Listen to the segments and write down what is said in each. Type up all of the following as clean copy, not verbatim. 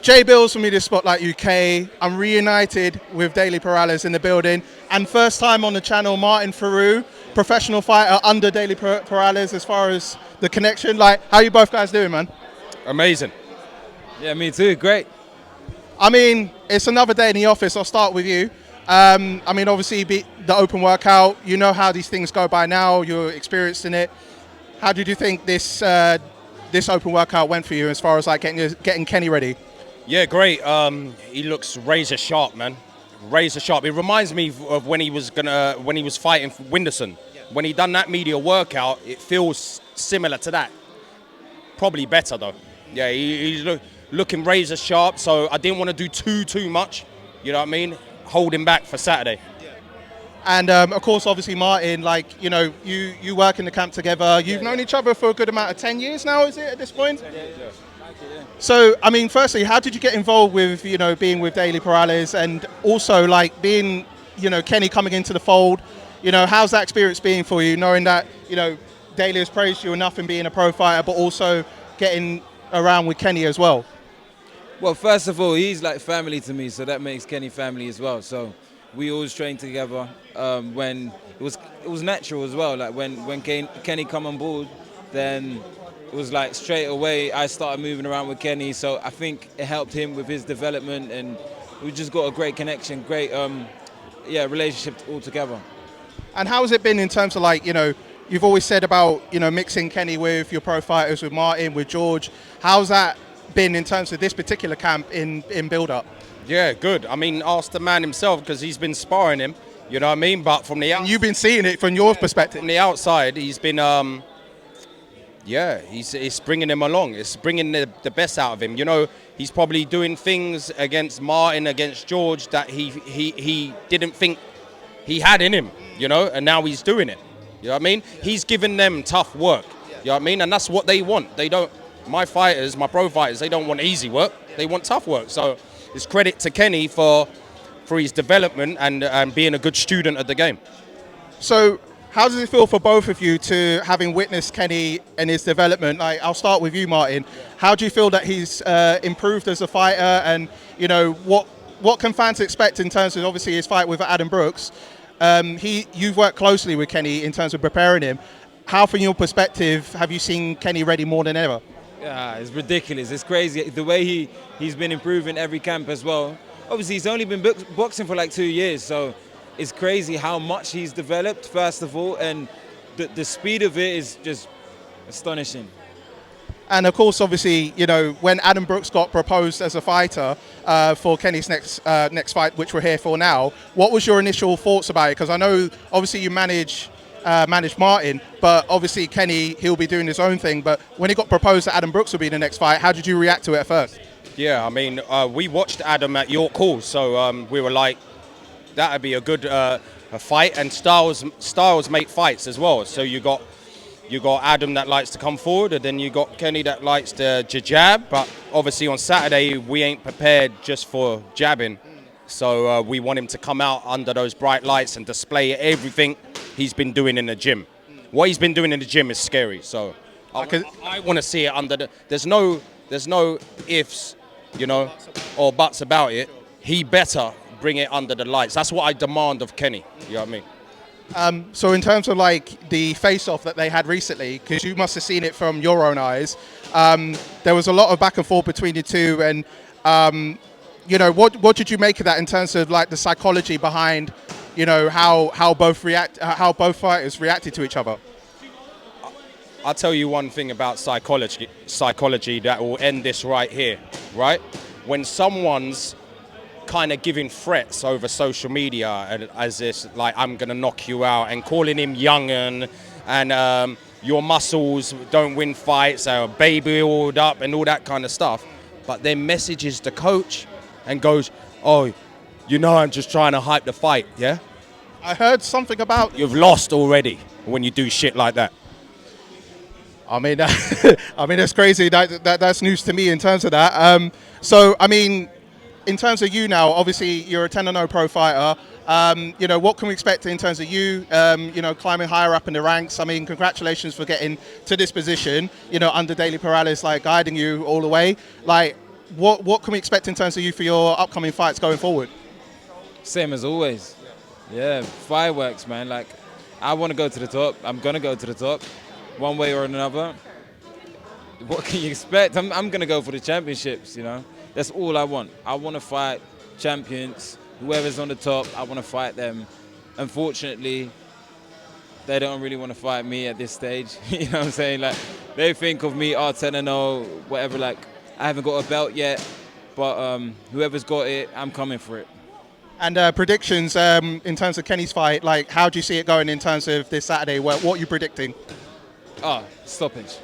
Jay Bills from Media Spotlight UK. I'm reunited with Daley Perales in the building. And first time on the channel, Martin Foru, professional fighter under Daley Perales as far as the connection. Like, how you both guys doing, man? Amazing. Yeah, me too. Great. I mean, it's another day in the office. I'll start with you. I mean, obviously, the open workout, you know how these things go by now. You're experienced in it. How did you think this open workout went for you as far as like getting Kenny ready? Yeah, great. He looks razor sharp, man. Razor sharp. It reminds me of when he was fighting for Winderson. Yeah. When he done that media workout, it feels similar to that. Probably better though. Yeah, he's looking razor sharp. So I didn't want to do too much. You know what I mean? Hold him back for Saturday. Yeah. And of course, obviously, Martin. Like, you know, you work in the camp together. You've known each other for a good amount of 10 years now. Is it at this point? 10 years, yeah. So, I mean, firstly, how did you get involved with, you know, being with Daley Perales and also like being, you know, Kenny coming into the fold? You know, how's that experience been for you, knowing that, you know, Daley has praised you enough in being a pro fighter, but also getting around with Kenny as well? Well, first of all, he's like family to me, so that makes Kenny family as well. So we always trained together. When it was natural as well. Like when Kenny come on board, then it was like straight away I started moving around with Kenny, so I think it helped him with his development, and we just got a great connection, great relationship altogether. And how has it been in terms of like, you know, you've always said about, you know, mixing Kenny with your pro fighters, with Martin, with George. How's that been in terms of this particular camp in build-up? Yeah, good. I mean, ask the man himself because he's been sparring him, you know what I mean? But from the outside, you've been seeing it from your perspective. From the outside, he's been it's bringing him along. It's bringing the best out of him. You know, he's probably doing things against Martin, against George that he didn't think he had in him, you know, and now he's doing it. You know what I mean? He's giving them tough work. You know what I mean? And that's what they want. They don't, my pro fighters, they don't want easy work. They want tough work. So it's credit to Kenny for his development and being a good student of the game. So, how does it feel for both of you to having witnessed Kenny and his development? Like, I'll start with you, Martin. How do you feel that he's improved as a fighter, and you know what can fans expect in terms of obviously his fight with Adam Brooks? You've worked closely with Kenny in terms of preparing him. How, from your perspective, have you seen Kenny ready more than ever? Yeah, it's ridiculous. It's crazy the way he's been improving every camp as well. Obviously, he's only been boxing for like 2 years, so. It's crazy how much he's developed, first of all, and the speed of it is just astonishing. And of course, obviously, you know, when Adam Brooks got proposed as a fighter for Kenny's next fight, which we're here for now, what was your initial thoughts about it? Because I know, obviously, you manage Martin, but obviously Kenny, he'll be doing his own thing. But when he got proposed that Adam Brooks would be the next fight, how did you react to it at first? Yeah, I mean, we watched Adam at York Hall, so we were like, that would be a good a fight, and styles make fights as well. So you got Adam that likes to come forward, and then you got Kenny that likes to jab. But obviously on Saturday we ain't prepared just for jabbing, so we want him to come out under those bright lights and display everything he's been doing in the gym. What he's been doing in the gym is scary. So I want to see it under the. There's no ifs, you know, or buts about it. He better bring it under the lights. That's what I demand of Kenny. You know what I mean? So in terms of like the face-off that they had recently, because you must have seen it from your own eyes, there was a lot of back and forth between the two, and you know, what did you make of that in terms of like the psychology behind, you know, how both fighters reacted to each other? I'll tell you one thing about psychology that will end this right here, right? When someone's kind of giving threats over social media and as this, like, I'm gonna knock you out, and calling him young'un, and your muscles don't win fights, baby oiled up and all that kind of stuff, but then messages the coach and goes, oh, you know, I'm just trying to hype the fight. Yeah, I heard something about you've lost already when you do shit like that. I mean, I mean, that's crazy. That's news to me in terms of that. So I mean, in terms of you now, obviously you're a 10-0 pro fighter. You know, what can we expect in terms of you, you know, climbing higher up in the ranks? I mean, congratulations for getting to this position, you know, under Daley Perales, like guiding you all the way. Like, what can we expect in terms of you for your upcoming fights going forward? Same as always. Yeah, fireworks, man. Like, I want to go to the top. I'm going to go to the top one way or another. What can you expect? I'm going to go for the championships, you know. That's all I want. I want to fight champions. Whoever's on the top, I want to fight them. Unfortunately, they don't really want to fight me at this stage. You know what I'm saying? Like, they think of me, 10-0, whatever. Like, I haven't got a belt yet, but whoever's got it, I'm coming for it. And predictions in terms of Kenny's fight, like, how do you see it going in terms of this Saturday? What are you predicting? Oh, stoppage.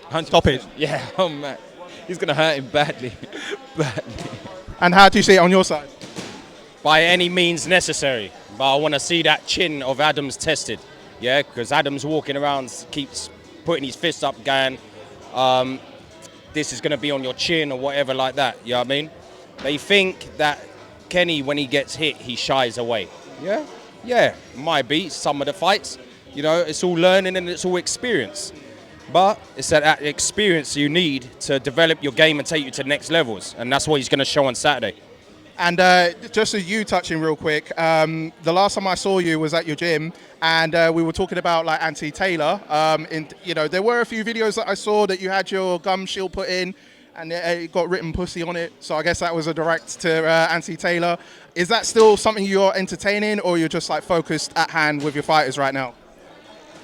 100%. Stoppage? Yeah, oh man. He's going to hurt him badly. Badly. And how do you see it on your side? By any means necessary. But I want to see that chin of Adams tested. Yeah, because Adams walking around, keeps putting his fists up, going, this is going to be on your chin or whatever like that. You know what I mean? They think that Kenny, when he gets hit, he shies away. Yeah? Yeah, might be some of the fights. You know, it's all learning and it's all experience. But it's that experience you need to develop your game and take you to the next levels. And that's what he's going to show on Saturday. And just as you touching real quick, the last time I saw you was at your gym, and we were talking about like Anthony Taylor. You know, there were a few videos that I saw that you had your gum shield put in, and it got written pussy on it. So I guess that was a direct to Anthony Taylor. Is that still something you're entertaining, or you're just like focused at hand with your fighters right now?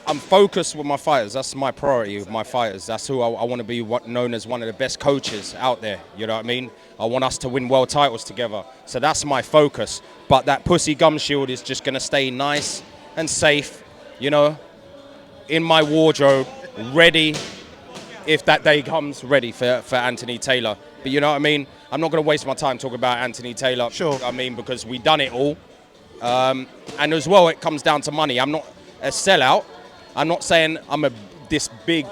I'm focused with my fighters. That's my priority with my fighters. That's who I want to be known as one of the best coaches out there. You know what I mean? I want us to win world titles together. So that's my focus. But that pussy gum shield is just going to stay nice and safe, you know, in my wardrobe, ready if that day comes, ready for Anthony Taylor. But you know what I mean? I'm not going to waste my time talking about Anthony Taylor. Sure. I mean, because we've done it all. And as well, it comes down to money. I'm not a sellout. I'm not saying I'm this big,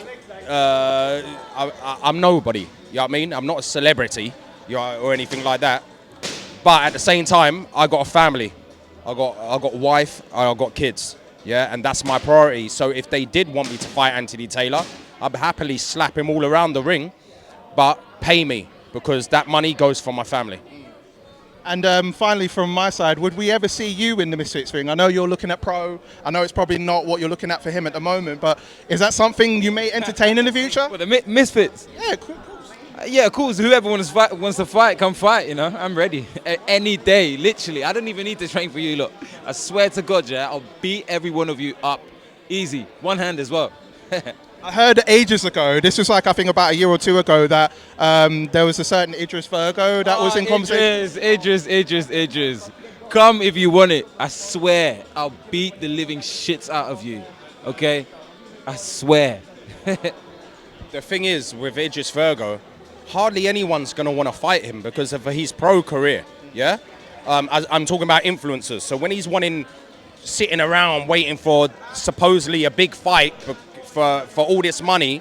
I'm nobody, you know what I mean? I'm not a celebrity, you know, or anything like that. But at the same time, I got a family. I got a wife, I got kids, yeah? And that's my priority. So if they did want me to fight Anthony Taylor, I'd happily slap him all around the ring, but pay me, because that money goes for my family. And finally, from my side, would we ever see you in the Misfits ring? I know you're looking at pro. I know it's probably not what you're looking at for him at the moment, but is that something you may entertain in the future? Well, the Misfits? Yeah, cool. Yeah, of course. Whoever wants to fight, come fight, you know. I'm ready. Any day, literally. I don't even need to train for you, look. I swear to God, yeah, I'll beat every one of you up. Easy. One hand as well. I heard ages ago, this was like I think about a year or two ago, that there was a certain Idris Virgo that was in conversation. Idris. Come if you want it. I swear, I'll beat the living shits out of you. Okay? I swear. The thing is, with Idris Virgo, hardly anyone's going to want to fight him because of his pro career, yeah? I'm talking about influencers. So when he's sitting around waiting for supposedly a big fight for all this money,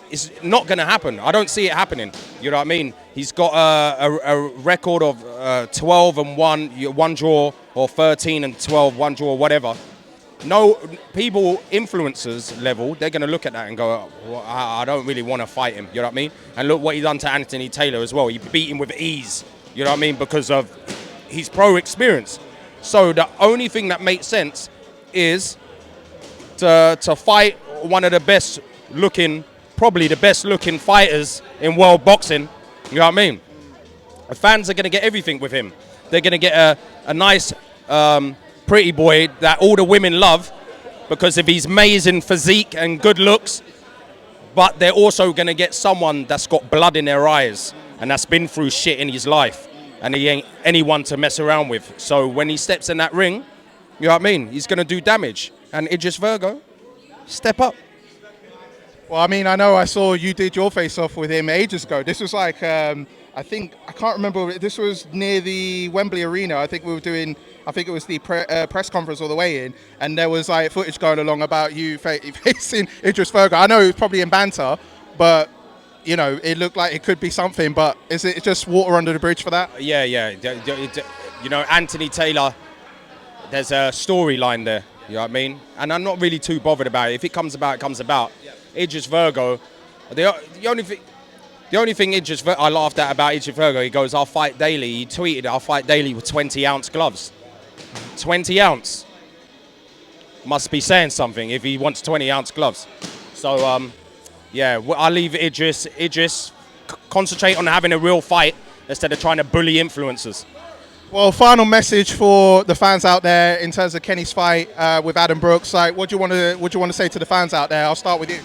it's not going to happen. I don't see it happening. You know what I mean? He's got a record of 12-1, one draw, or 13-12, one draw, whatever. No, people, influencers level, they're going to look at that and go, well, I don't really want to fight him. You know what I mean? And look what he done to Anthony Taylor as well. He beat him with ease. You know what I mean? Because of his pro experience. So the only thing that makes sense is to fight one of the best looking, probably the best looking fighters in world boxing. You know what I mean? The fans are going to get everything with him. They're going to get a nice, pretty boy that all the women love because of his amazing physique and good looks. But they're also going to get someone that's got blood in their eyes and that's been through shit in his life. And he ain't anyone to mess around with. So when he steps in that ring, you know what I mean? He's going to do damage. And Idris Virgo, step up. Well, I mean, I know I saw you did your face-off with him ages ago. This was like, I can't remember, this was near the Wembley Arena. I think we were doing, I think it was the press conference all the way in, and there was like footage going along about you facing Idris Virgo. I know it was probably in banter, but, you know, it looked like it could be something, but is it just water under the bridge for that? Yeah. You know, Anthony Taylor, there's a storyline there. You know what I mean? And I'm not really too bothered about it. If it comes about, it comes about. Yeah. Idris Virgo, the only thing, The only thing I laughed at about Idris Virgo, he goes, "I'll fight Daley." He tweeted, "I'll fight Daley with 20-ounce gloves." 20 ounce. Must be saying something if he wants 20-ounce gloves. So, yeah, I'll leave Idris. Concentrate on having a real fight instead of trying to bully influencers. Well, final message for the fans out there in terms of Kenny's fight with Adam Brooks. Like, what do you want to say to the fans out there? I'll start with you.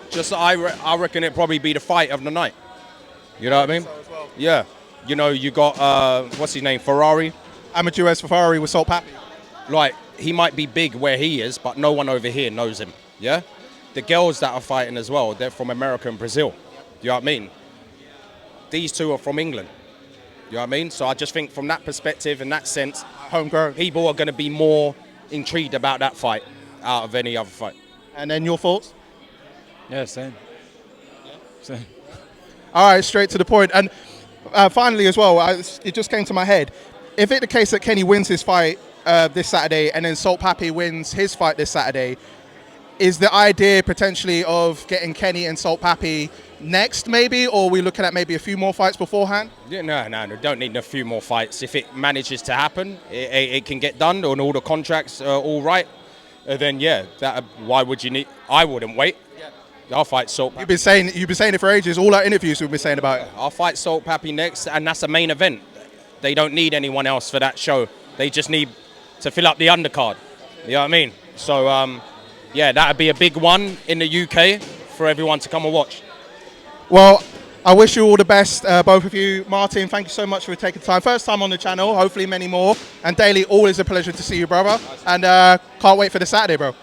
Just I reckon it'd probably be the fight of the night. You know what I mean? So as well. Yeah. You know, you got what's his name, Ferrari. Amateur as Foru with Salt Pappy. Like, he might be big where he is, but no one over here knows him. Yeah. The girls that are fighting as well, they're from America and Brazil. You know what I mean? These two are from England. You know what I mean? So I just think from that perspective, in that sense, Homegrown. people are going to be more intrigued about that fight out of any other fight. And then your thoughts? Yeah, same. Same. All right, straight to the point. And finally as well, it just came to my head. If it's the case that Kenny wins his fight this Saturday and then Salt Pappy wins his fight this Saturday, is the idea potentially of getting Kenny and Salt Pappy next maybe, or are we looking at maybe a few more fights beforehand? Yeah, no, don't need a few more fights. If it manages to happen, it can get done and all the contracts are all right, then yeah, why would you need? I wouldn't wait. I'll fight Salt Pappy. You've been saying it for ages. All our interviews we've been saying about it. I'll fight Salt Pappy next, and that's a main event. They don't need anyone else for that show. They just need to fill up the undercard. You know what I mean? So, yeah, that would be a big one in the UK for everyone to come and watch. Well, I wish you all the best, both of you. Martin, thank you so much for taking time. First time on the channel, hopefully many more. And Daley, always a pleasure to see you, brother. And can't wait for the Saturday, bro.